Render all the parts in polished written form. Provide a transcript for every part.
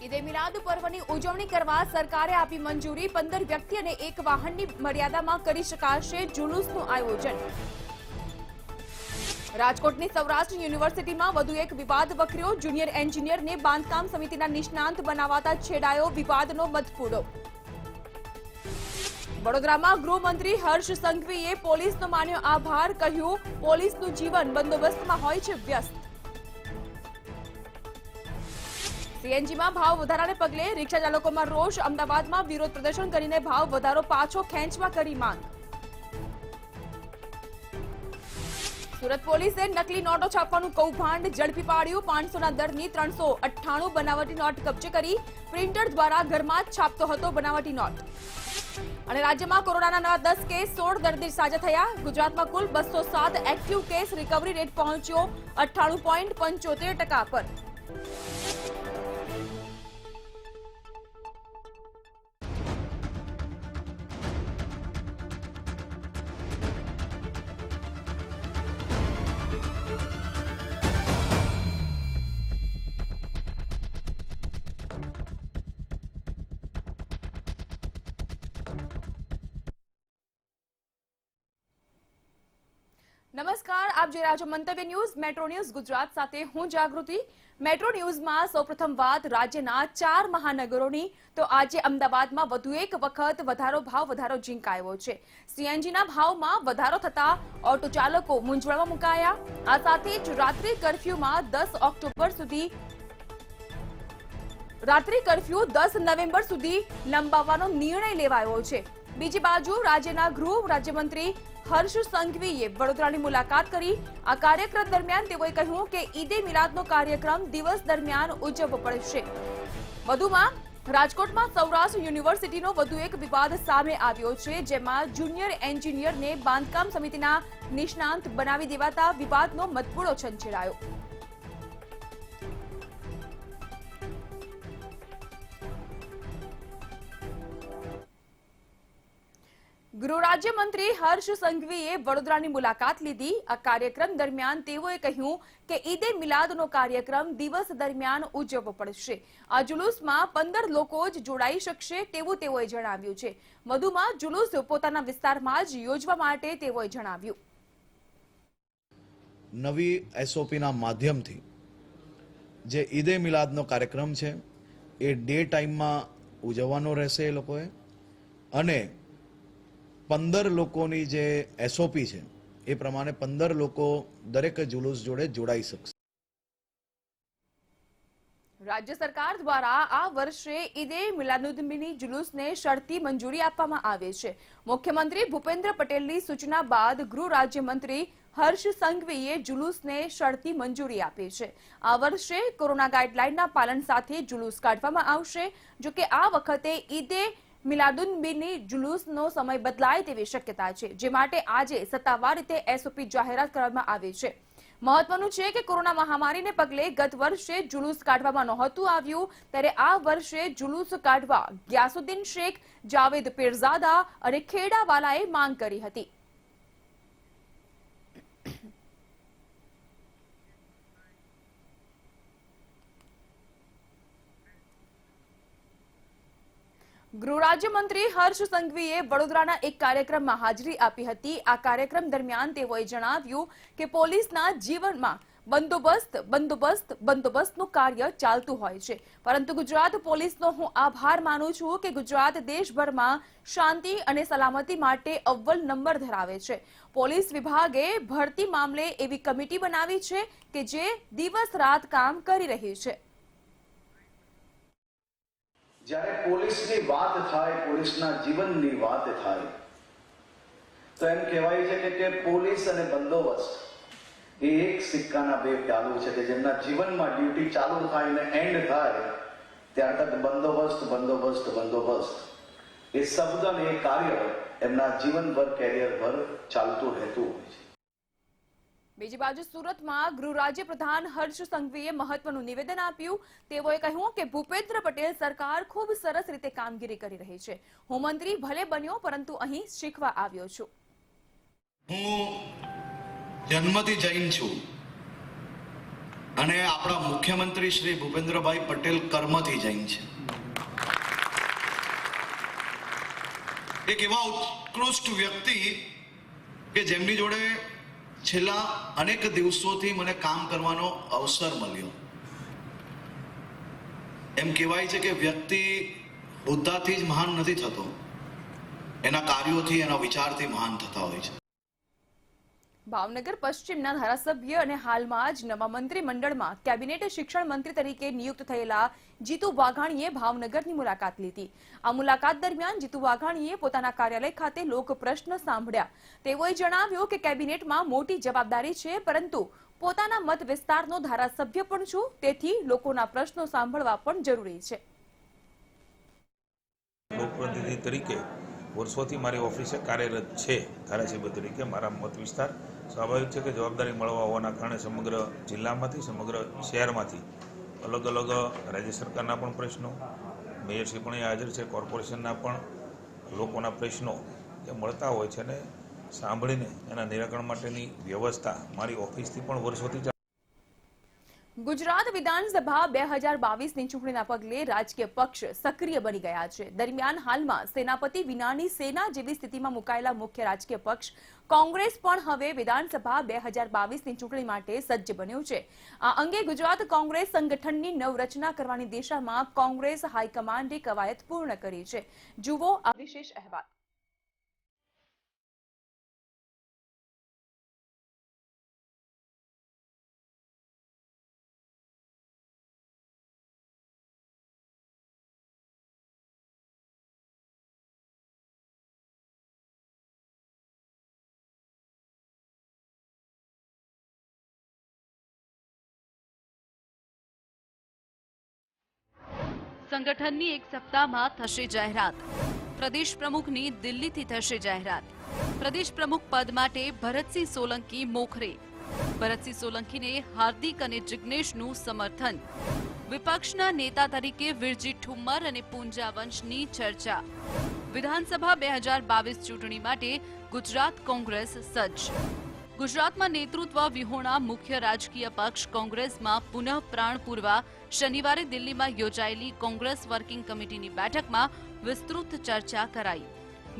ઈદે મિલાદ પર્વની ઉજવણી કરવા સરકારે આપી મંજૂરી 15 વ્યક્તિ અને એક વાહનની મર્યાદામાં કરી શકાશે જુલુસનું આયોજન। રાજકોટની સૌરાષ્ટ્ર યુનિવર્સિટીમાં વધુ એક વિવાદ વકર્યો। જુનિયર એન્જિનિયરને બાંધકામ સમિતિના નિષ્ણાંત બનાવાતા છેડાયો વિવાદનો મધફૂડો। વડોદરામાં ગૃહમંત્રી હર્ષ સંઘવીએ પોલીસનો માન્યો આભાર, કહ્યું પોલીસનું જીવન બંદોબસ્તમાં હોય છે વ્યસ્ત। સીએનજીમાં ભાવ વધારાને પગલે રિક્ષા ચાલકોમાં રોષ। અમદાવાદમાં વિરોધ પ્રદર્શન કરીને ભાવ વધારો પાછો ખેંચવા કરી માંગ। સુરત પોલીસે નકલી નોટો છાપવાનું કૌભાંડ ઝડપી પાડ્યું। 500ના દરની 398 બનાવટી નોટ કબજે કરી। પ્રિન્ટર દ્વારા ઘરમાં જ છાપતો હતો બનાવટી નોટ। અને રાજ્યમાં કોરોનાના 10 કેસ, 16 દર્દી સાજા થયા। ગુજરાતમાં કુલ 207 એક્ટિવ કેસ, રિકવરી રેટ પહોંચ્યો 98.75% પર। નમસ્કાર, આપ જોઈ રહ્યા છો મંતવ્ય ન્યૂઝ મેટ્રો ન્યૂઝ ગુજરાત સાથે હું જાગૃતિ। મેટ્રો ન્યૂઝમાં સૌપ્રથમ વાત રાજ્યના 4 મહાનગરોની, તો આજે અમદાવાદમાં વધુ એક વખત ભાવ વધારો ઝીંકાયો છે। સીએનજીના ભાવમાં વધારો થતા ઓટો ચાલકો મૂંઝવણમાં મુકાયા। આ સાથે જ રાત્રિ કર્ફ્યુમાં 10 નવેમ્બર સુધી લંબાવવાનો નિર્ણય લેવાયો છે। બીજી બાજુ રાજ્યના ગૃહ રાજ્યમંત્રી હર્ષ સંઘવીએ વડોદરાની મુલાકાત કરી। આ કાર્યક્રમ દરમિયાન તેઓએ કહ્યું કે ઈદે મિલાદનો કાર્યક્રમ દિવસ દરમિયાન ઉજવવો પડશે। વધુમાં રાજકોટમાં સૌરાષ્ટ્ર યુનિવર્સિટીનો વધુ એક વિવાદ સામે આવ્યો છે, જેમાં જુનિયર એન્જિનિયરને બાંધકામ સમિતિના નિષ્ણાંત બનાવી દેવાતા વિવાદનો મધફૂડો છંછેડાયો। ગૃહ રાજ્યમંત્રી હર્ષ સંઘવીએ વડોદરાની મુલાકાત લીધી। આ કાર્યક્રમ દરમિયાન તેઓએ કહ્યું કે ઈદે મિલાદનો કાર્યક્રમ દિવસ દરમિયાન ઉજવવો પડશે। આ જુલુસમાં 15 લોકો જ જોડાઈ શકશે તેવું તેઓએ જણાવ્યું છે। વધુમાં જુલુસ પોતાના વિસ્તારમાં જ યોજવા માટે તેઓએ જણાવ્યું। નવી એસઓપીના માધ્યમથી જે ઈદે મિલાદનો કાર્યક્રમ છે એ ડે ટાઈમમાં ઉજવવાનો રહેશે એ લોકોએ, અને 15 લોકોની જે એસઓપી છે એ પ્રમાણે 15 લોકો દરેક જુલુસ જોડે જોડાઈ શકશે। રાજ્ય સરકાર દ્વારા આ વર્ષે ઈદે મિલાદુન્નબીની જુલુસને શરતી મંજૂરી આપવામાં આવે છે। મુખ્યમંત્રી ભૂપેન્દ્ર પટેલની સૂચના બાદ ગૃહ રાજ્યમંત્રી હર્ષ સંઘવીએ જુલુસને શરતી મંજૂરી આપી છે। આ વર્ષે કોરોના ગાઈડલાઈનના પાલન સાથે જુલુસ કાઢવામાં આવશે। જો કે આ વખતે ઈદે મિલાદુન્નબીની જુલુસનો સમય બદલાય તેવી શક્યતા છે, જે માટે આજે સત્તાવાર રીતે એસઓપી જાહેરાત કરવામાં આવી છે। મહત્વનું છે કે કોરોના મહામારીને પગલે ગત વર્ષે જુલુસ કાઢવામાં નહોતું આવ્યું, ત્યારે આ વર્ષે જુલુસ કાઢવા ગ્યાસુદ્દીન શેખ, જાવેદ પીરઝાદા અને ખેડાવાલાએ માંગ કરી હતી। ગૃહ રાજ્યમંત્રી હર્ષ સંઘવીએ વડોદરાના એક કાર્યક્રમમાં હાજરી આપી હતી। આ કાર્યક્રમ દરમિયાન તેઓએ જણાવ્યું કે પોલીસના જીવનમાં બંદોબસ્તનું કાર્ય ચાલતું હોય છે, પરંતુ ગુજરાત પોલીસનો હું આભાર માનું છું કે ગુજરાત દેશભરમાં શાંતિ અને સલામતી માટે અવ્વલ નંબર ધરાવે છે। પોલીસ વિભાગે ભરતી મામલે એવી કમિટી બનાવી છે કે જે દિવસ રાત કામ કરી રહી છે। જ્યારે પોલીસની વાત થાય, પોલીસના જીવનની વાત થાય, તો એમ કહેવાય છે કે પોલીસ અને બંદોબસ્ત એ એક સિક્કાના બે પહેલું છે કે જેમના જીવનમાં ડ્યુટી ચાલુ થાય અને એન્ડ થાય ત્યાર તક બંદોબસ્ત એ શબ્દ અને એ કાર્ય એમના જીવનભર, કેરિયરભર ચાલતું રહેતું હોય છે। બીજી બાજુ સુરતમાં ગૃહ રાજ્ય પ્રધાન હર્ષ સંઘવીએ મહત્વનું નિવેદન આપ્યું। તેઓએ કહ્યું કે ભૂપેન્દ્ર પટેલ સરકાર ખૂબ સરસ રીતે કામગીરી કરી રહી છે। હું મંત્રી ભલે બન્યો, પરંતુ અહીં શીખવા આવ્યો છું। હું જન્મથી જૈન છું, અને આપણા મુખ્યમંત્રી શ્રી ભૂપેન્દ્રભાઈ પટેલ કર્મથી જૈન છે. એક એવા ઉત્કૃષ્ટ વ્યક્તિ કે જેમની જોડે છેલ્લા અનેક દિવસોથી મને કામ કરવાનો અવસર મળ્યો. એમ કહેવાય છે કે વ્યક્તિ હોદ્દાથી જ મહાન નથી થતો, એના કાર્યોથી, એના વિચારથી મહાન થતા હોય છે. ભાવનગર પશ્ચિમના ધારાસભ્ય અને હાલમાં જ નવા મંત્રીમંડળમાં કેબિનેટ શિક્ષણ મંત્રી તરીકે નિયુક્ત થયેલા જીતુ વાઘાણીએ ભાવનગરની મુલાકાત લીધી. આ મુલાકાત દરમિયાન જીતુ વાઘાણીએ પોતાના કાર્યાલય ખાતે લોક પ્રશ્ન સાંભળ્યા. તેઓએ જણાવ્યું કે કેબિનેટમાં મોટી જવાબદારી છે, પરંતુ પોતાના મત વિસ્તારનો ધારાસભ્ય પણ છું, તેથી લોકોના પ્રશ્નો સાંભળવા પણ જરૂરી છે. લોકપ્રતિનિધિ તરીકે વર્ષોથી મારી ઓફિસે કાર્યરત છે. ધારાસભ્ય તરીકે મારા મત વિસ્તાર સ્વાભાવિક છે કે જવાબદારી મળવા હોવાના કારણે સમગ્ર જિલ્લામાંથી, સમગ્ર શહેરમાંથી અલગ અલગ રાજ્ય સરકારના પણ પ્રશ્નો, મેયરશ્રી પણ હાજર છે, કોર્પોરેશનના પણ લોકોના પ્રશ્નો એ મળતા હોય છે અને સાંભળીને એના નિરાકરણ માટેની વ્યવસ્થા મારી ઓફિસથી પણ વર્ષોથી. ગુજરાત વિધાનસભા 2022ની ચૂંટણીના પગલે રાજકીય પક્ષ સક્રિય બની ગયા છે. દરમિયાન હાલમાં સેનાપતિ વિનાની સેના જેવી સ્થિતિમાં મુકાયેલા મુખ્ય રાજકીય પક્ષ કોંગ્રેસ પણ હવે વિધાનસભા 2022ની ચૂંટણી માટે સજ્જ બન્યું છે. આ અંગે ગુજરાત કોંગ્રેસ સંગઠનની નવરચના કરવાની દિશામાં કોંગ્રેસ હાઈકમાન્ડે કવાયત પૂર્ણ કરી છે. જુઓ આ વિશેષ અહેવાલ. સંગઠનની એક સપ્તાહમાં થશે જાહેરાત. પ્રદેશ પ્રમુખની દિલ્હીથી થશે જાહેરાત. પ્રદેશ પ્રમુખ પદ માટે ભરતસિંહ સોલંકી મોખરે. ભરતસિંહ સોલંકીને હાર્દિક અને જિગ્નેશનું સમર્થન. વિપક્ષના નેતા તરીકે વિરજી ઠુમ્મર અને પૂંજા વંશની ચર્ચા. વિધાનસભા 2022 ચૂંટણી માટે ગુજરાત કોંગ્રેસ સજ્જ. ગુજરાતમાં નેતૃત્વ વિહોણા મુખ્ય રાજકીય પક્ષ કોંગ્રેસમાં પુનઃ પ્રાણ પૂરવા શનિવારે દિલ્હીમાં યોજાયેલી કોંગ્રેસ વર્કિંગ કમિટીની બેઠકમાં વિસ્તૃત ચર્ચા કરાઈ.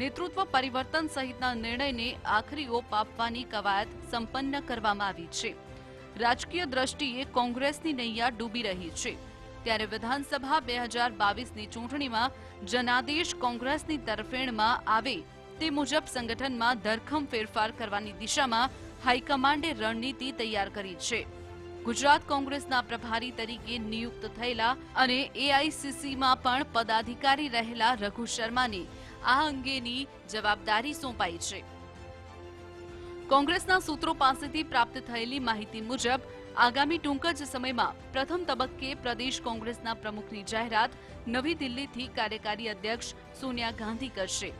નેતૃત્વ પરિવર્તન સહિતના નિર્ણયને આખરી ઓપ આપવાની કવાયત સંપન્ન કરવામાં આવી છે. રાજકીય દ્રષ્ટિએ કોંગ્રેસની નૈયા ડૂબી રહી છે, ત્યારે વિધાનસભા 2022ની ચૂંટણીમાં જનાદેશ કોંગ્રેસની તરફેણમાં આવે તે મુજબ સંગઠનમાં ધરખમ ફેરફાર કરવાની દિશામાં હાઈકમાન્ડે રણનીતિ તૈયાર કરી છે. ગુજરાત કોંગ્રેસના પ્રભારી તરીકે નિયુક્ત થયેલા અને એઆઈસીસીમાં પણ પદાધિકારી રહેલા રઘુ શર્માને આ અંગેની જવાબદારી સોંપાઈ છે. કોંગ્રેસના સૂત્રો પાસેથી પ્રાપ્ત થયેલી માહિતી મુજબ આગામી ટૂંક જ સમયમાં પ્રથમ તબક્કે પ્રદેશ કોંગ્રેસના પ્રમુખની જાહેરાત નવી દિલ્હીથી કાર્યકારી અધ્યક્ષ સોનિયા ગાંધી કરશે.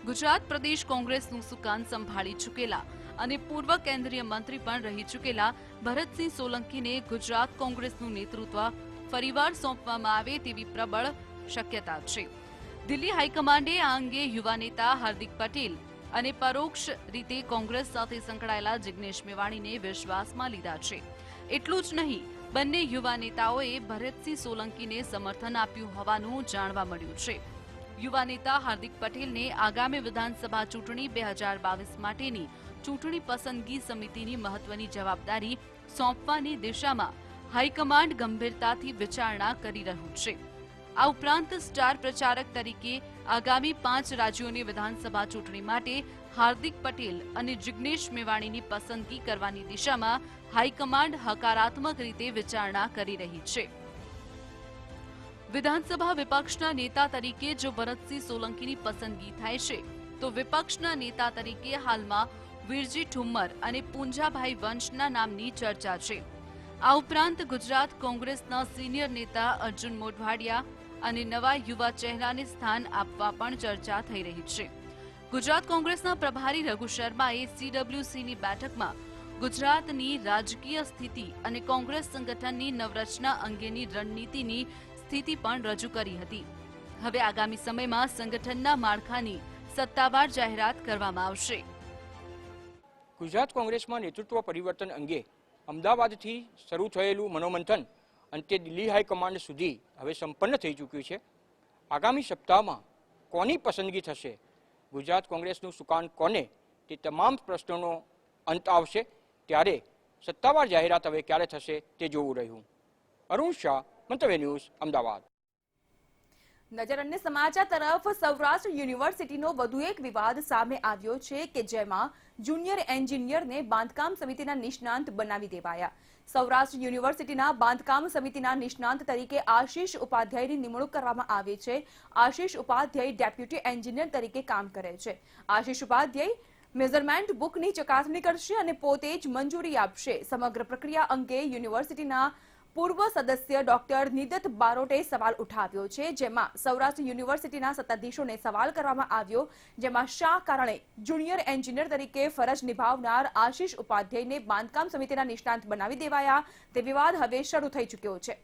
ગુજરાત પ્રદેશ કોંગ્રેસનું સુકાન સંભાળી ચૂકેલા અને પૂર્વ કેન્દ્રીય મંત્રી પણ રહી ચૂકેલા ભરતસિંહ સોલંકીને ગુજરાત કોંગ્રેસનું નેતૃત્વ ફરીવાર સોંપવામાં આવે તેવી પ્રબળ શક્યતા છે. દિલ્હી હાઈકમાન્ડે આ અંગે યુવા નેતા હાર્દિક પટેલ અને પરોક્ષ રીતે કોંગ્રેસ સાથે સંકળાયેલા જિગ્નેશ મેવાણીને વિશ્વાસમાં લીધા છે. એટલું જ નહીં, બંને યુવા નેતાઓએ ભરતસિંહ સોલંકીને સમર્થન આપ્યું હોવાનું જાણવા મળ્યું છે. યુવા નેતા હાર્દિક પટેલને આગામી વિધાનસભા ચૂંટણી 2022 માટેની ચૂંટણી પસંદગી સમિતિની મહત્વની જવાબદારી સોંપવાની દિશામાં હાઈકમાન્ડ ગંભીરતાથી વિચારણા કરી રહ્યું છે. આ ઉપરાંત સ્ટાર પ્રચારક તરીકે આગામી 5 રાજ્યોની વિધાનસભા ચૂંટણી માટે હાર્દિક પટેલ અને જિગ્નેશ મેવાણીની પસંદગી કરવાની દિશામાં હાઈકમાન્ડ હકારાત્મક રીતે વિચારણા કરી રહી છે. વિધાનસભા વિપક્ષના નેતા તરીકે જો ભરતસિંહ સોલંકીની પસંદગી થાય છે, તો વિપક્ષના નેતા તરીકે હાલમાં વિરજી ઠુમ્મર અને પૂંજાભાઈ વંશના નામની ચર્ચા છે. આ ઉપરાંત ગુજરાત કોંગ્રેસના સિનિયર નેતા અર્જુન મોઢવાડિયા અને નવા યુવા ચહેરાને સ્થાન આપવા પણ ચર્ચા થઈ રહી છે. ગુજરાત કોંગ્રેસના પ્રભારી રઘુ શર્માએ સીડબ્લ્યુસીની બેઠકમાં ગુજરાતની રાજકીય સ્થિતિ અને કોંગ્રેસ સંગઠનની નવરચના અંગેની રણનીતિની સ્થિતિ પણ રજૂ કરી હતી. હવે આગામી સમયમાં સંગઠનના માળખાની સત્તાવાર જાહેરાત કરવામાં આવશે. ગુજરાત કોંગ્રેસમાં નેતૃત્વ પરિવર્તન અંગે અમદાવાદથી શરૂ થયેલું મનોમંથન અંતે દિલ્હી હાઈકમાન્ડ સુધી હવે સંપન્ન થઈ ચૂક્યું છે. આગામી સપ્તાહમાં કોની પસંદગી થશે, ગુજરાત કોંગ્રેસનું સુકાન કોને, તે તમામ પ્રશ્નોનો અંત આવશે. ત્યારે સત્તાવાર જાહેરાત હવે ક્યારે થશે તે જોવું રહ્યું. અરુણ શાહ, મંતવ્ય ન્યૂઝ, અમદાવાદ. નજર અન્ય સમાચાર તરફ. સૌરાષ્ટ્ર યુનિવર્સિટીનો વધુ એક વિવાદ સામે આવ્યો છે કે જેમાં જુનિયર એન્જિનિયરને બાંધકામ સમિતિના નિષ્ણાંત બનાવી દેવાયા. સૌરાષ્ટ્ર યુનિવર્સિટીના બાંધકામ સમિતિના નિષ્ણાંત તરીકે આશીષ ઉપાધ્યાયની નિમણૂક કરવામાં આવી છે. આશીષ ઉપાધ્યાય ડેપ્યુટી એન્જિનિયર તરીકે કામ કરે છે. આશીષ ઉપાધ્યાય મેઝરમેન્ટ બુકની ચકાસણી કરશે અને પોતે જ મંજૂરી આપશે. સમગ્ર પ્રક્રિયા અંગે યુનિવર્સિટીના પૂર્વ સદસ્ય ડોક્ટર નિદત બારોટે સવાલ ઉઠાવ્યો છે, જેમાં સૌરાષ્ટ્ર યુનિવર્સિટીના સત્તાધીશોને સવાલ કરવામાં આવ્યો, જેમાં શા કારણે જુનિયર એન્જિનિયર તરીકે ફરજ નિભાવનાર આશીષ ઉપાધ્યાયને બાંધકામ સમિતિના નિષ્ણાંત બનાવી દેવાયા તે વિવાદ હવે શરૂ થઈ ચૂક્યો છે.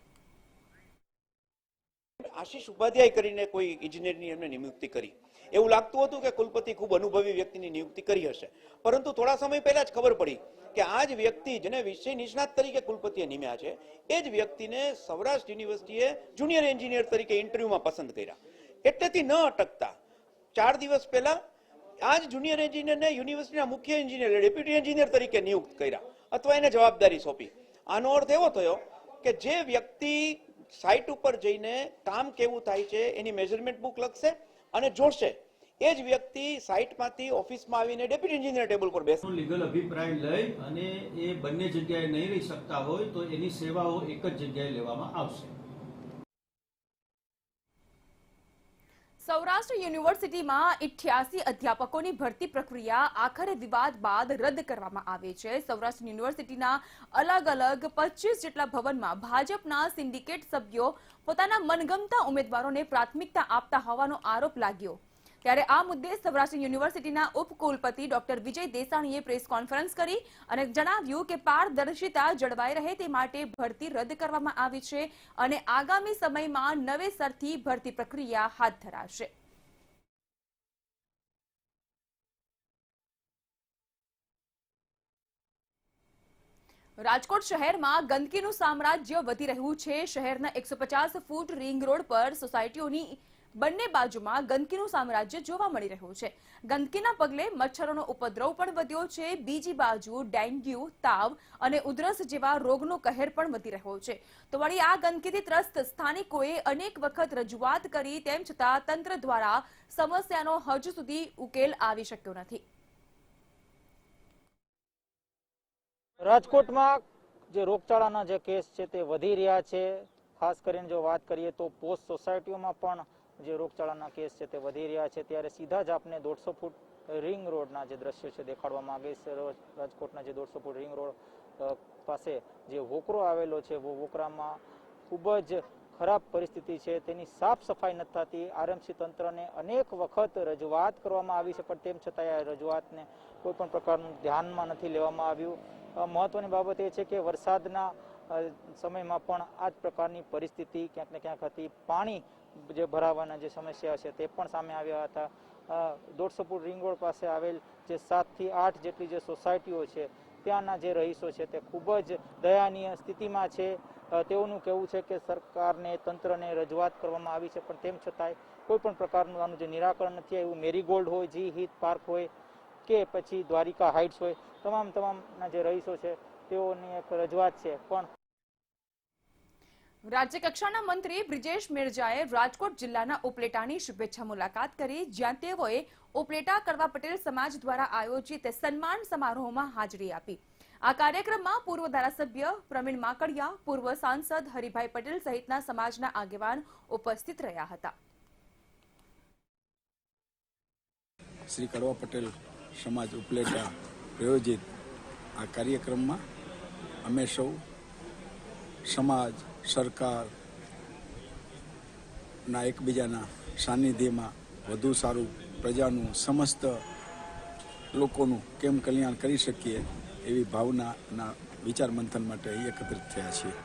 આશીષ ઉપાધ્યાય કરીને કોઈ ઇજનેરની એમને નિયુક્તિ કરી, એવું લાગતું હતું કે કુલપતિ ખૂબ અનુભવી વ્યક્તિની નિયુક્તિ કરી હશે, પરંતુ થોડા સમય પહેલા જ ખબર પડી કે આ જ વ્યક્તિ જેને વિષય નિષ્ણાત તરીકે કુલપતિએ નિમ્યા છે એ જ વ્યક્તિને સૌરાષ્ટ્ર યુનિવર્સિટીએ જુનિયર એન્જિનિયર તરીકે ઇન્ટરવ્યુમાં પસંદ કર્યા. એટલેથી ન અટકતા 4 દિવસ પહેલા આ જ જુનિયર એન્જિનિયરને યુનિવર્સિટીના મુખ્ય એન્જિનિયર ડેપ્યુટી એન્જિનિયર તરીકે નિયુક્ત કર્યા અથવા એને જવાબદારી સોંપી. આનો અર્થ એવો થયો કે જે વ્યક્તિ સાઇટ ઉપર જઈને કામ કેવું થાય છે એની મેઝરમેન્ટ બુક લખશે અને જોડશે, એ જ વ્યક્તિ સાઇટમાંથી ઓફિસમાં આવીને ડેપ્યુટી એન્જિનિયર ટેબલ પર બેસે. લીગલ અભિપ્રાય લઈ અને એ બંને જગ્યાએ નહીં રહી શકતા હોય તો એની સેવાઓ એક જ જગ્યાએ લેવામાં આવશે. સૌરાષ્ટ્ર યુનિવર્સિટીમાં 88 અધ્યાપકોની ભરતી પ્રક્રિયા આખરે વિવાદ બાદ રદ કરવામાં આવી છે. સૌરાષ્ટ્ર યુનિવર્સિટીના અલગ અલગ 25 જેટલા ભવનમાં ભાજપના સિન્ડિકેટ સભ્યો પોતાના મનગમતા ઉમેદવારોને પ્રાથમિકતા આપતા હોવાનો આરોપ લાગ્યો. ત્યારે આ મુદ્દે સૌરાષ્ટ્ર યુનિવર્સિટીના ઉપકુલપતિ ડોક્ટર વિજય દેસાણીએ પ્રેસ કોન્ફરન્સ કરી અને જણાવ્યું કે પારદર્શિતા જળવાઈ રહે તે માટે ભરતી રદ કરવામાં આવી છે અને આગામી સમયમાં નવેસરથી ભરતી પ્રક્રિયા હાથ ધરાશે. રાજકોટ શહેરમાં ગંદકીનું સામ્રાજ્ય વધી રહ્યું છે. શહેરના 150 ફૂટ રિંગ રોડ પર સોસાયટીઓની બંને બાજુમાં ગંદકીનું સામ્રાજ્ય જોવા મળી રહ્યું છે. ગંદકીના પગલે મચ્છરોનો ઉપદ્રવ પણ વધ્યો છે. બીજી બાજુ ડેન્ગ્યુ, તાવ અને ઉધરસ જેવા રોગનો કહેર પણ વધી રહ્યો છે. તો વળી આ ગંદકીથી ત્રસ્ત સ્થાનિકોએ અનેક વખત રજૂઆત કરી, તેમ છતાં તંત્ર દ્વારા સમસ્યાનો હજુ સુધી ઉકેલ આવી શક્યો નથી. રાજકોટમાં જે રોગચાળાના જે કેસ છે તે વધી રહ્યા છે. ખાસ કરીને જો વાત કરીએ તો પોસ્ટ સોસાયટીઓમાં પણ જે રોગચાળાના કેસ છે તે વધી રહ્યા છે. ત્યારે સીધા જ આપને 150 ફૂટ રિંગ રોડના જે દ્રશ્યો છે દેખાડવામાં આવે છે. રાજકોટના જે 150 ફૂટ રિંગ રોડ પાસે જે વોકરો આવેલો છે, વોકરામાં ખૂબ જ ખરાબ પરિસ્થિતિ છે. તેની સાફ સફાઈ નથી થતી. આરએમસી તંત્રને અનેક વખત રજૂઆત કરવામાં આવી છે, પણ તેમ છતાં આ રજૂઆતને કોઈ પણ પ્રકારનું ધ્યાનમાં નથી લેવામાં આવ્યું. મહત્વની બાબત એ છે કે વરસાદના સમયમાં પણ આ જ પ્રકારની પરિસ્થિતિ ક્યાંક ને ક્યાંક હતી. પાણી જે ભરાવાના જે સમસ્યા છે તે પણ સામે આવ્યા હતા. 150 ફૂટ રિંગ રોડ પાસે આવેલ જે 7 થી 8 જેટલી જે સોસાયટીઓ છે ત્યાંના જે રહીશો છે તે ખૂબ જ દયનીય સ્થિતિમાં છે. તેઓનું કહેવું છે કે સરકારને, તંત્રને રજૂઆત કરવામાં આવી છે, પણ તેમ છતાંય કોઈ પણ પ્રકારનું આનું જે નિરાકરણ નથી આવ્યું. મેરીગોલ્ડ હોય, જી હિત પાર્ક હોય કે પછી દ્વારિકા હાઇટ્સ હોય, તમામના જે રહીશો છે તેઓની એક રજૂઆત છે. પણ રાજ્ય કક્ષાના મંત્રી બ્રિજેશ મેરજાએ રાજકોટ જિલ્લાના ઉપલેટાની શુભેચ્છા મુલાકાત કરી, જ્યાં તેઓએ ઉપલેટા કડવા પટેલ સમાજ દ્વારા આયોજિત સન્માન સમારોહમાં હાજરી આપી. આ કાર્યક્રમમાં પૂર્વ ધારાસભ્ય પ્રવીણ માકડિયા, પૂર્વ સાંસદ હરિભાઈ પટેલ સહિતના સમાજના આગેવાન ઉપસ્થિત રહ્યા હતા. શ્રી કડવા પટેલ સમાજ ઉપલેટા પ્રાયોજિત આ કાર્યક્રમમાં અમે સૌ સમાજ, સરકારના એકબીજાના સાનિધ્યમાં વધુ સારું પ્રજાનું, સમસ્ત લોકોનું કેમ કલ્યાણ કરી શકીએ એવી ભાવનાના વિચાર મંથન માટે એકત્રિત થયા છીએ.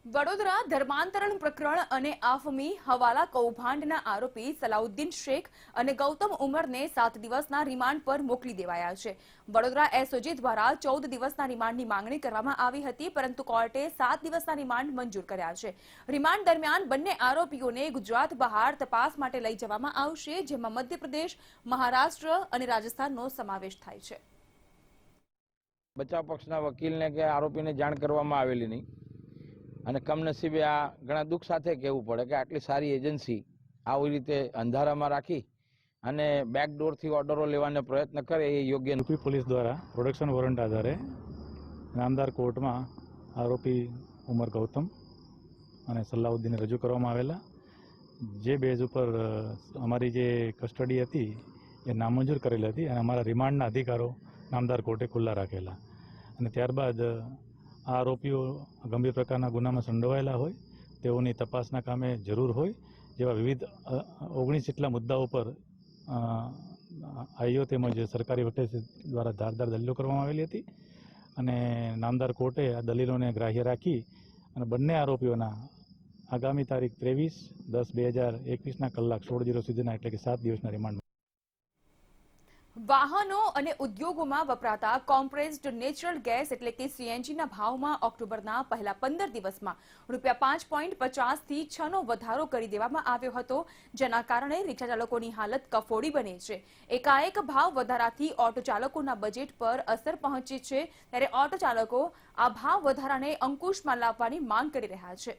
વડોદરા ધર્માંતરણ પ્રકરણ અને આફમી હવાલા કૌભાંડના આરોપી સલાઉદ્દીન શેખ અને ગૌતમ ઉમરને 7 દિવસના રિમાન્ડ પર મોકલી દેવાયા છે. વડોદરા એસઓજી દ્વારા 14 દિવસના રિમાન્ડની માંગણી કરવામાં આવી હતી, પરંતુ કોર્ટે 7 દિવસના રિમાન્ડ મંજૂર કર્યા છે. રિમાન્ડ દરમિયાન બંને આરોપીઓને ગુજરાત બહાર તપાસ માટે લઈ જવામાં આવશે, જેમાં મધ્યપ્રદેશ, મહારાષ્ટ્ર અને રાજસ્થાનનો સમાવેશ થાય છે. બચાવ પક્ષના વકીલને કે આરોપીને જાણ કરવામાં આવેલી નહીં અને કમનસીબે આ ઘણા દુઃખ સાથે કહેવું પડે કે આટલી સારી એજન્સી આવી રીતે અંધારામાં રાખી અને બેકડોરથી ઓર્ડરો લેવાનો પ્રયત્ન કરે એ યોગ્ય નથી. પોલીસ દ્વારા પ્રોડક્શન વોરંટ આધારે નામદાર કોર્ટમાં આરોપી ઉમર ગૌતમ અને સલાઉદ્દીન રજૂ કરવામાં આવેલા, જે બેઝ ઉપર અમારી જે કસ્ટડી હતી એ નામંજૂર કરેલી હતી અને અમારા રિમાન્ડના અધિકારો નામદાર કોર્ટે ખુલ્લા રાખેલા અને ત્યારબાદ આ આરોપીઓ ગંભીર પ્રકારના ગુનામાં સંડોવાયેલા હોય, તેઓની તપાસના કામે જરૂર હોય જેવા વિવિધ 19 જેટલા મુદ્દાઓ પર આઈઓ તેમજ સરકારી વકીલ દ્વારા ધારદાર દલીલો કરવામાં આવેલી હતી અને નામદાર કોર્ટે આ દલીલોને ગ્રાહ્ય રાખી અને બંને આરોપીઓના આગામી તારીખ 23/10/2021 કલાક 16:00 સુધીના એટલે કે 7 દિવસના રિમાન્ડ. વાહનો અને ઉદ્યોગોમાં વપરાતા કોમ્પ્રેસ્ડ નેચરલ ગેસ એટલે કે સીએનજીના ભાવમાં ઓક્ટોબરના પહેલા 15 દિવસમાં ₹5.50 થી 6નો વધારો કરી દેવામાં આવ્યો હતો, જેના કારણે રિક્ષા ચાલકોની હાલત કફોડી બની છે. એકાએક ભાવ વધારાથી ઓટો ચાલકોના બજેટ પર અસર પહોંચી છે, ત્યારે ઓટો ચાલકો આ ભાવ વધારાને અંકુશમાં લાવવાની માંગ કરી રહ્યા છે.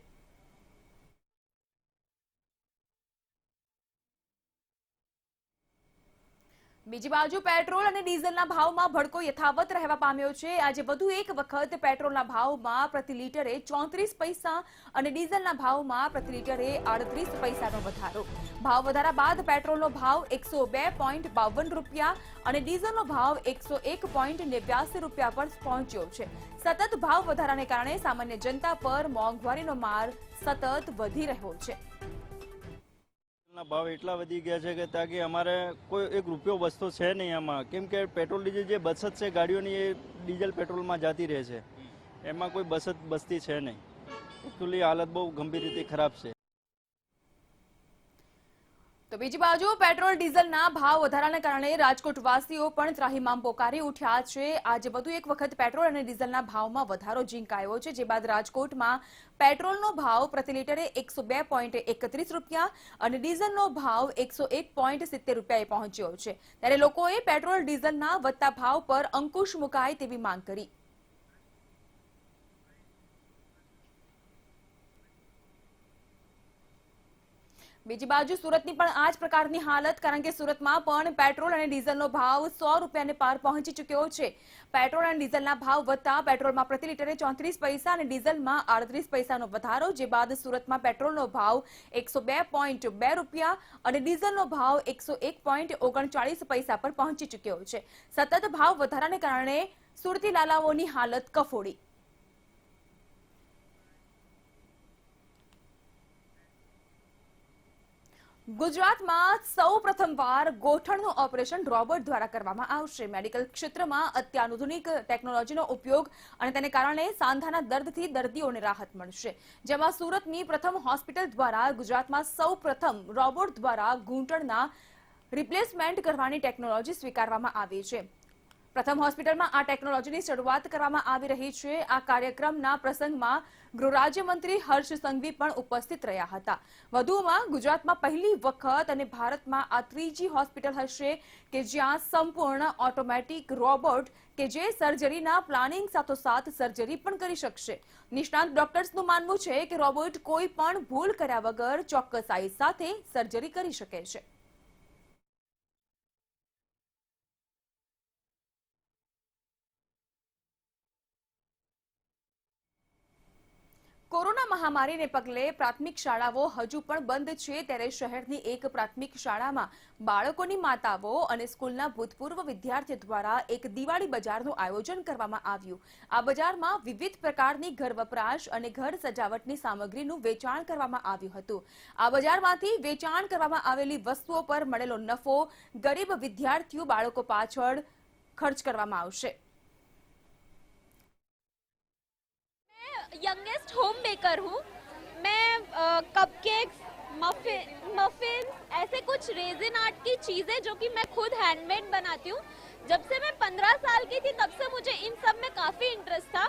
બીજી બાજુ પેટ્રોલ અને ડીઝલના ભાવમાં ભડકો યથાવત રહેવા પામ્યો છે. આજે વધુ એક વખત પેટ્રોલના ભાવમાં પ્રતિ લીટરે 34 પૈસા અને ડીઝલના ભાવમાં પ્રતિ લીટરે 38 પૈસાનો વધારો. ભાવ વધારા બાદ પેટ્રોલનો ભાવ ₹102.52 અને ડીઝલનો ભાવ ₹101.89 પર પહોંચ્યો છે. સતત ભાવ વધારાને કારણે સામાન્ય જનતા પર મોંઘવારીનો માર સતત વધી રહ્યો છે. ના ભાવ એટલા વધી ગયા છે કે તાકે અમારે કોઈ ₹1 બચતો છે નહીં આમાં, કેમ કે પેટ્રોલ ડીઝલ જે બચત છે ગાડીઓની એ ડીઝલ પેટ્રોલમાં જતી રહે છે, એમાં કોઈ બચતી છે નહીં. એકચ્યુઅલી હાલત બહુ ગંભીર રીતે ખરાબ છે. તો બીજી બાજુ પેટ્રોલ ડીઝલના ભાવ વધારાને કારણે રાજકોટવાસીઓ પણ ત્રાહિમામ પોકારી ઉઠ્યા છે. આજે વધુ એક વખત પેટ્રોલ અને ડીઝલના ભાવમાં વધારો ઝીંકાયો છે, જે બાદ રાજકોટમાં પેટ્રોલનો ભાવ પ્રતિ લીટરે ₹102.31 અને ડીઝલનો ભાવ ₹101.70 પહોંચ્યો છે. ત્યારે લોકોએ પેટ્રોલ ડીઝલના વધતા ભાવ પર અંકુશ મુકાય તેવી માંગ કરી. બીજી બાજુ સુરતની પણ આ જ પ્રકારની હાલત, કારણ કે સુરતમાં પણ પેટ્રોલ અને ડીઝલનો ભાવ ₹100ને પાર પહોંચી ચૂક્યો છે. પેટ્રોલ અને ડીઝલના ભાવ વધતા પેટ્રોલમાં પ્રતિ લીટરે 34 પૈસા અને ડીઝલમાં 38 પૈસાનો વધારો, જે બાદ સુરતમાં પેટ્રોલનો ભાવ ₹102.2 અને ડીઝલનો ભાવ ₹101.39 પર પહોંચી ચૂક્યો છે. સતત ભાવ વધારાને કારણે સુરતી લાલાઓની હાલત કફોડી. ગુજરાતમાં સૌ પ્રથમવાર ગોઠણનું ઓપરેશન રોબોટ દ્વારા કરવામાં આવશે. મેડિકલ ક્ષેત્રમાં અત્યાધુનિક ટેકનોલોજીનો ઉપયોગ અને તેને કારણે સાંધાના દર્દથી દર્દીઓને રાહત મળશે, જેમાં સુરતની પ્રથમ હોસ્પિટલ દ્વારા ગુજરાતમાં સૌ પ્રથમ રોબોટ દ્વારા ઘૂંટણના રિપ્લેસમેન્ટ કરવાની ટેકનોલોજી સ્વીકારવામાં આવી છે. પ્રથમ હોસ્પિટલમાં આ ટેકનોલોજીની શરૂઆત કરવામાં આવી રહી છે. આ કાર્યક્રમના પ્રસંગમાં ગૃહ રાજ્યમંત્રી હર્ષ સંઘવી પણ ઉપસ્થિત રહ્યા હતા. વધુમાં ગુજરાતમાં પહેલી વખત અને ભારતમાં આ ત્રીજી હોસ્પિટલ હશે કે જ્યાં સંપૂર્ણ ઓટોમેટિક રોબોટ કે જે સર્જરીના પ્લાનિંગ સાથોસાથ સર્જરી પણ કરી શકશે. નિષ્ણાંત ડોક્ટર્સનું માનવું છે કે રોબોટ કોઈ પણ ભૂલ કર્યા વગર ચોક્કસાઈ સાથે સર્જરી કરી શકે છે. કોરોના મહામારીને પગલે પ્રાથમિક શાળાઓ હજુ પણ બંધ છે, ત્યારે શહેરની એક પ્રાથમિક શાળામાં બાળકોની માતાઓ અને સ્કૂલના ભૂતપૂર્વ વિદ્યાર્થીઓ દ્વારા એક દિવાળી બજારનું આયોજન કરવામાં આવ્યું. આ બજારમાં વિવિધ પ્રકારની ઘર વપરાશ અને ઘર સજાવટની સામગ્રીનું વેચાણ કરવામાં આવ્યું હતું. આ બજારમાંથી વેચાણ કરવામાં આવેલી વસ્તુઓ પર મળેલો નફો ગરીબ વિદ્યાર્થીઓ બાળકો પાછળ ખર્ચ કરવામાં આવશે. यंगेस्ट होम मेकर हूँ। मैं कपकेक्स, मफिन ऐसे कुछ रेजिन आर्ट की चीज़ें जो कि मैं खुद हैंडमेड बनाती हूँ। जब से मैं 15 साल की थी तब से मुझे इन सब में काफ़ी इंटरेस्ट था।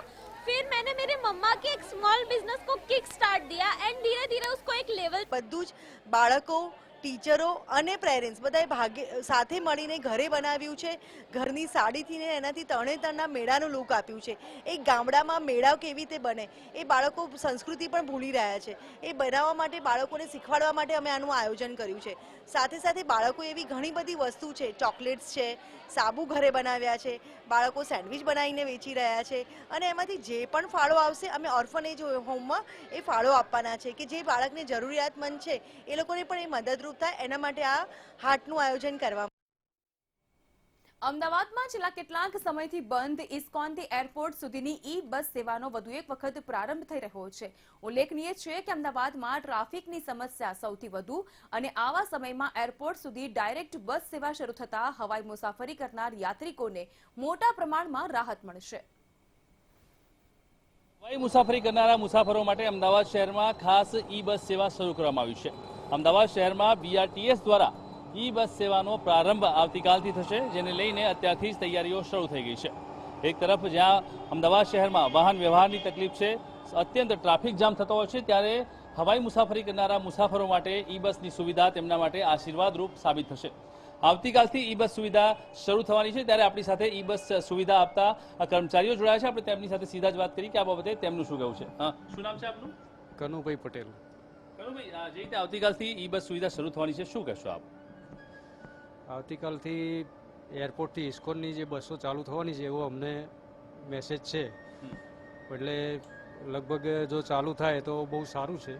फिर मैंने मेरे मम्मा के एक स्मॉल बिजनेस को किक स्टार्ट दिया एंड धीरे धीरे उसको एक लेवल બધું જ બાળકો, ટીચરો અને પેરેન્ટ્સ બધાએ સાથે મળીને ઘરે બનાવ્યું છે. ઘરની સાડીથી ને એનાથી તરણેતરના મેળાનું લુક આપ્યું છે. એક ગામડામાં મેળા કેવી રીતે બને એ બાળકો સંસ્કૃતિ પણ ભૂલી રહ્યા છે. એ બનાવવા માટે બાળકોને શીખવાડવા માટે અમે આનું આયોજન કર્યું છે. સાથે સાથે બાળકો એવી ઘણી બધી વસ્તુ છે, ચોકલેટ્સ છે, સાબુ ઘરે બનાવ્યા છે, બાળકો સેન્ડવિચ બનાવીને વેચી રહ્યા છે અને એમાંથી જે પણ ફાળો આવશે અમે ઓર્ફનેજ હોમમાં એ ફાળો આપવાના છે કે જે બાળકને જરૂરિયાતમંદ છે એ લોકોને પણ એ મદદરૂપ થાય એના માટે આ હાટનું આયોજન કરવામાં. અમદાવાદમાં છેલ્લા કેટલાક સમયથી બંધ ઇસ્કોનથી એરપોર્ટ સુધીની ઈ બસ સેવાનો વધુ એક વખત પ્રારંભ થઈ રહ્યો છે. ઉલ્લેખનીય છે કે અમદાવાદમાં ટ્રાફિકની સમસ્યા સૌથી વધુ અને આવા સમયમાં એરપોર્ટ સુધી ડાયરેક્ટ બસ સેવા શરૂ થતા હવાઈ મુસાફરી કરનાર યાત્રિકોને મોટા પ્રમાણમાં રાહત મળશે. હવાઈ મુસાફરી કરનારા મુસાફરો માટે અમદાવાદ શહેરમાં ખાસ ઈ બસ સેવા શરૂ કરવામાં આવી છે. અમદાવાદ શહેરમાં બીઆરટીએસ દ્વારા ઈ બસ સેવાનો પ્રારંભ આવતીકાલથી થશે, જેને લઈને અત્યારથી જ તૈયારીઓ શરૂ થઈ ગઈ છે. એક તરફ જ્યાં અમદાવાદ શહેરમાં વાહન વ્યવહારની તકલીફ છે, અત્યંત ટ્રાફિક જામ થતો હોય છે, ત્યારે હવાઈ મુસાફરી કરનારા મુસાફરો માટે ઈ બસની સુવિધા તેમના માટે આશીર્વાદરૂપ સાબિત થશે. આવતીકાલથી ઈ બસ સુવિધા શરૂ થવાની છે, ત્યારે આપણી સાથે ઈ બસ સુવિધા આપતા કર્મચારીઓ જોડાયા છે. આપણે તેમની સાથે સીધા જ વાત કરી કે આ બાબતે તેમનું શું કહેવું છે. શું નામ છે આપનું? કનુભાઈ પટેલ. કનુભાઈ, જે રીતે આવતીકાલથી ઈ બસ સુવિધા શરૂ થવાની છે, શું કહેશો આપ? આવતીકાલથી એરપોર્ટથી ઇસ્કોનની જે બસો ચાલુ થવાની છે એવો અમને મેસેજ છે, એટલે લગભગ જો ચાલુ થાય તો બહુ સારું છે.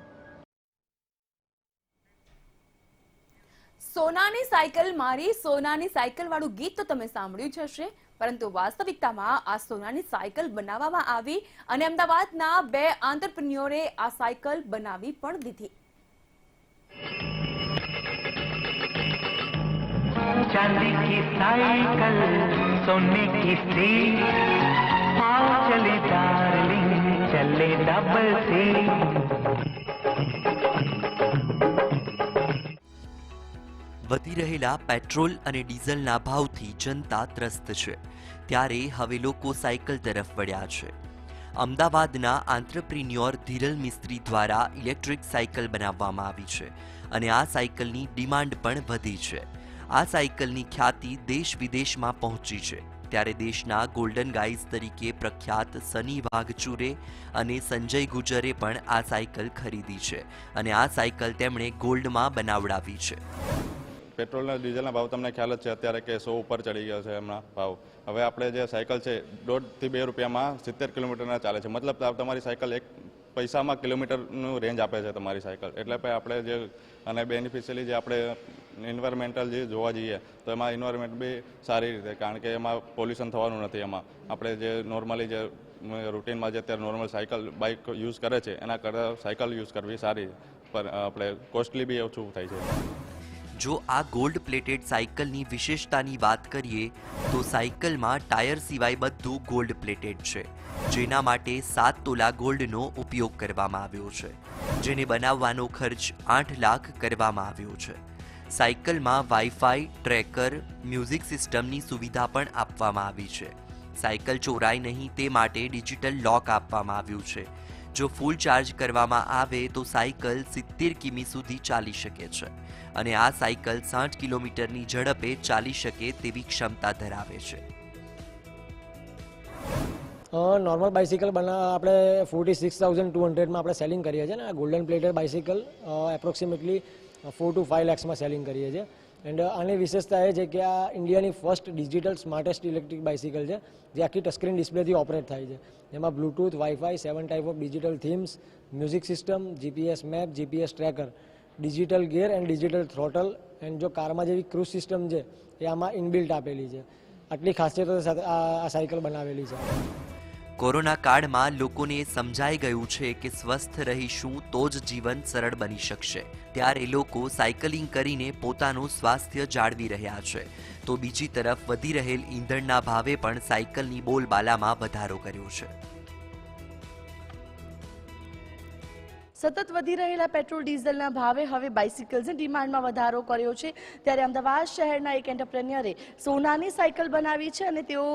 સોનાની સાયકલ મારી, સોનાની સાયકલ વાળું ગીત તો તમે સાંભળ્યું જ હશે, પરંતુ વાસ્તવિકતામાં આ સોનાની સાયકલ બનાવવામાં આવી અને અમદાવાદના 2 આંતરપ્રિન્યોરે આ સાયકલ બનાવી પણ દીધી. चांदी की साइकिल सोने की सीट, आओ चले डार्लिंग चले डबल सीट. વધી રહેલા પેટ્રોલ અને ડીઝલના ભાવથી જનતા ત્રસ્ત છે, ત્યારે હવે લોકો સાયકલ તરફ વળ્યા છે. અમદાવાદના આંત્રપ્રિન્યોર ધીરલ મિસ્ત્રી દ્વારા ઇલેક્ટ્રિક સાયકલ બનાવવામાં આવી છે અને આ સાયકલની ડિમાન્ડ પણ વધી છે. આ સાયકલની ખ્યાતિ દેશ વિદેશમાં પહોંચી છે, ત્યારે દેશના ગોલ્ડન ગાઈઝ તરીકે પ્રખ્યાત સની વાઘચુરે અને સંજય ગુજરે પણ આ સાયકલ ખરીદી છે અને આ સાયકલ તેમણે ગોલ્ડમાં બનાવડાવી છે. પેટ્રોલના ડીઝલના ભાવ તમને ખ્યાલ જ છે અત્યારે કે 100 ઉપર ચડી ગયો છે એમના ભાવ. હવે આપણે જે સાયકલ છે 1.5 થી 2 રૂપિયામાં 70 કિલોમીટરના ચાલે છે. મતલબ તમારી સાયકલ 1 પૈસામાં કિલોમીટરનું રેન્જ આપે છે તમારી સાયકલ. એટલે આપણે જે અને બેનિફિશિયલી જે આપણે એન્વાયરમેન્ટલ જે જોવા જઈએ તો એમાં એન્વાયરમેન્ટ બી સારી રીતે, કારણ કે એમાં પોલ્યુશન થવાનું નથી. એમાં આપણે જે નોર્મલી જે રૂટીનમાં જે અત્યારે નોર્મલ સાયકલ બાઇક યુઝ કરે છે એના કરતાં સાયકલ યુઝ કરવી સારી, પણ આપણે કોસ્ટલી બી ઓછું થાય છે. જો આ ગોલ્ડ પ્લેટેડ સાયકલની વિશેષતાની વાત કરીએ તો સાયકલમાં ટાયર સિવાય બધું ગોલ્ડ પ્લેટેડ છે, જેના માટે 7 તોલા ગોલ્ડનો ઉપયોગ કરવામાં આવ્યો છે, જેને બનાવવાનો ખર્ચ 8 લાખ કરવામાં આવ્યો છે. સાયકલમાં વાઈફાઈ, ટ્રેકર, મ્યુઝિક સિસ્ટમની સુવિધા પણ આપવામાં આવી છે. સાયકલ ચોરાય નહીં તે માટે ડિજિટલ લોક આપવામાં આવ્યું છે. જો ફૂલ ચાર્જ કરવામાં આવે તો સાયકલ 70 કિમી સુધી ચાલી શકે છે અને આ સાયકલ 60 કિલોમીટરની ઝડપે ચાલી શકે તેવી ક્ષમતા ધરાવે છે. નોર્મલ બાઇસિકલ આપણે 46,200માં આપણે સેલિંગ કરીએ છીએ ને. આ golden plated bicycle approximately 4 to 5 લાખમાં સેલિંગ કરીએ છીએ. એન્ડ આની વિશેષતા એ છે કે આ ઇન્ડિયાની first digital smartest electric bicycle છે, જે આખી ટચસ્ક્રીન ડિસ્પ્લેથી ઓપરેટ થાય છે. જેમાં Bluetooth, wifi, 7 type of digital themes, music system, GPS map, GPS tracker, digital gear and digital throttle and જો કારમાં જેવી ક્રૂઝ સિસ્ટમ છે એ આમાં ઇનબિલ્ટ આપેલી છે. આટલી ખાસિયતો સાથે આ સાયકલ બનાવેલી છે. કોરોના કાળમાં લોકોને સમજાઈ ગયું છે કે સ્વસ્થ રહીશું તો જ જીવન સરળ બની શકશે, ત્યારે લોકો સાયકલિંગ કરીને પોતાનું સ્વાસ્થ્ય જાળવી રહ્યા છે. તો બીજી તરફ વધી રહેલ ઈંધણના ભાવે પણ સાયકલની બોલબાલામાં વધારો કર્યો છે. સતત વધી રહેલા પેટ્રોલ ડીઝલના ભાવે હવે બાઇસિકલ્સની ડિમાન્ડમાં વધારો કર્યો છે ત્યારે અમદાવાદ શહેરના એક એન્ટરપ્રેન્યોરે સોનાની સાયકલ બનાવી છે અને તેઓ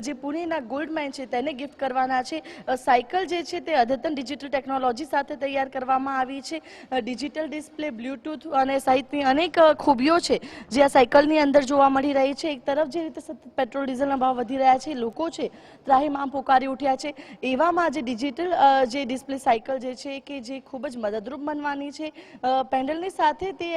જે પુણેના ગોલ્ડ માઇન છે તેને ગિફ્ટ કરવાના છે. સાયકલ જે છે તે અદ્યતન ડિજિટલ ટેકનોલોજી સાથે તૈયાર કરવામાં આવી છે. ડિજિટલ ડિસ્પ્લે, બ્લૂટૂથ અને સહિતની અનેક ખૂબીઓ છે જે આ સાયકલની અંદર જોવા મળી રહી છે. એક તરફ જે રીતે સતત પેટ્રોલ ડીઝલના ભાવ વધી રહ્યા છે, લોકો છે ત્રાહિમામ પોકારી ઉઠ્યા છે. એવામાં જે ડિજિટલ જે ડિસ્પ્લે સાયકલ જે છે કે જે ખૂબ જ મદદરૂપ બનવાની છે. પેન્ડલની સાથે તે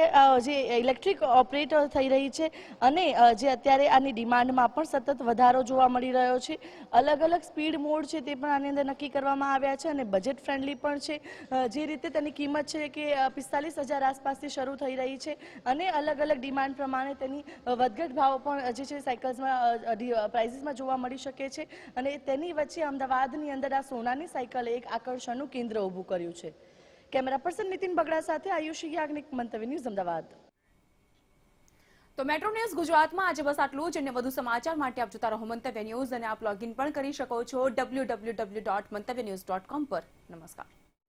જે ઇલેક્ટ્રિક ઓપરેટર થઈ રહી છે અને જે અત્યારે આની ડિમાન્ડમાં પણ સતત વધારો જોવા મળી રહ્યો છે. અલગ અલગ સ્પીડ મોડ છે તે પણ આની અંદર નક્કી કરવામાં આવ્યા છે અને બજેટ ફ્રેન્ડલી પણ છે. જે રીતે તેની કિંમત છે કે 45,000 આસપાસથી શરૂ થઈ રહી છે અને અલગ અલગ ડિમાન્ડ પ્રમાણે તેની વધઘટ ભાવ પણ જે છે સાયકલ્સમાં પ્રાઇસીસમાં જોવા મળી શકે છે અને તેની વચ્ચે અમદાવાદની અંદર આ સોનાની સાયકલે એક આકર્ષણનું કેન્દ્ર ઊભું કર્યું છે. કેમેરા પર્સન નીતિન બગડા સાથે આયુષી યાજ્ઞિક, મંતવ્ય ન્યૂઝ, અમદાવાદ. તો મેટ્રો ન્યૂઝ ગુજરાતમાં આજે બસ આટલું જ. અને વધુ સમાચાર માટે આપ જોતા રહો મંતવ્ય ન્યૂઝ અને આપ લોગિન પણ કરી શકો છો www.mantavynews.com પર. નમસ્કાર.